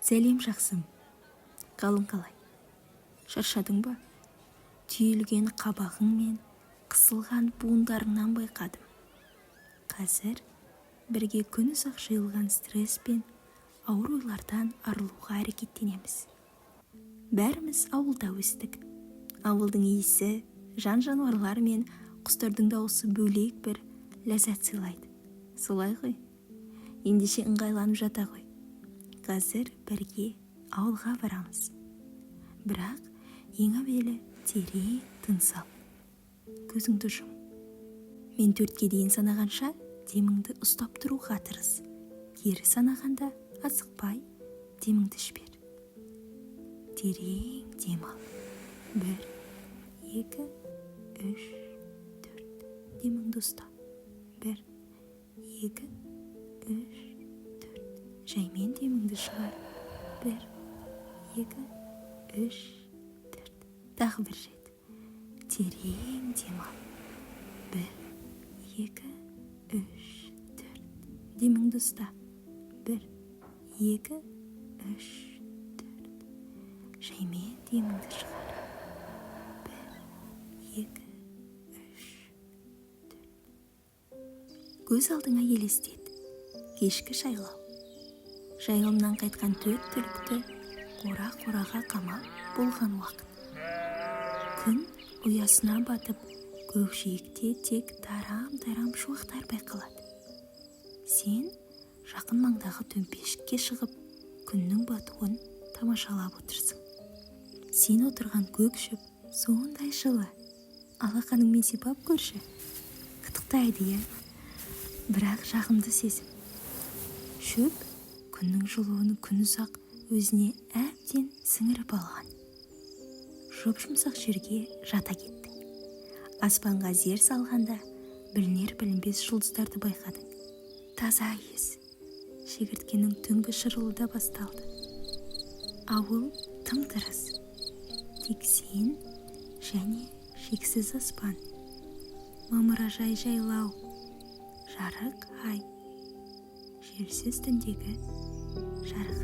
Сәлем жақсым, қалың қалай? Шаршадың ба? Түйілген қабағың мен қысылған буындарыңнан байқадым. Қазір бірге күн ұзақ жиылған стресс пен ауыр ойлардан арылуға әрекеттенеміз. Бәріміз ауылда өстік. Ауылдың иісі, жан-жануарлар мен құстардың дауысы бөлек бір ләззат сыйлайды. Солай ғой? Ендеше ыңғайланып жата ғой. Қазір бірге ауылға барамыз. Бірақ ең әуелі терең тыныс ал. Көзіңді жұм. Мен 4-ке дейін санағанша деміңді ұстап тұруға тырыс. Кері санағанда асықпай деміңді жібер. Терең дем ал. 1, 2, 3, 4. Деміңді ұста. 1, 2, 3, 4. Жаймен деміңді шығар. 1, 2, 3, 4. Тағы бір рет. Терең дем ал. 1, 2, 3, 4. Деміңді ұста. 1, 2, 3, 4. Жаймен деміңді шығар. 1, 2, 3, 4. Көз алдыңа елестет. Кешкі жайлау. Жайылымнан қайтқан 4 түлікті қора-қораға қамап болған уақыт. Күн ұясына батып, көкжиекте тек тарам-тарам шуақтар байқалады. Сен жақын маңдағы төмпешікке шығып, күннің батуын тамашалап отырсың. Сен отырған көк шөп сондай жылы. Алақаныңмен сипап көрші. Қытықтайды, бірақ жағымды сезім. Шөп күннің жылуын күн ұзақ өзіне әбден сіңіріп алған. Жоп-жұмсақ жерге жата кеттің. Аспанға зер салғанда білінер-білінбес жұлдыздарды байқадың. Таза ес. Шегірткенің түнгі шырылы да басталды. Ауыл тым-тырыс. Тек сен және шексіз аспан. Мамыражай жайлау. Жарық ай. Желсіз түндегі жарық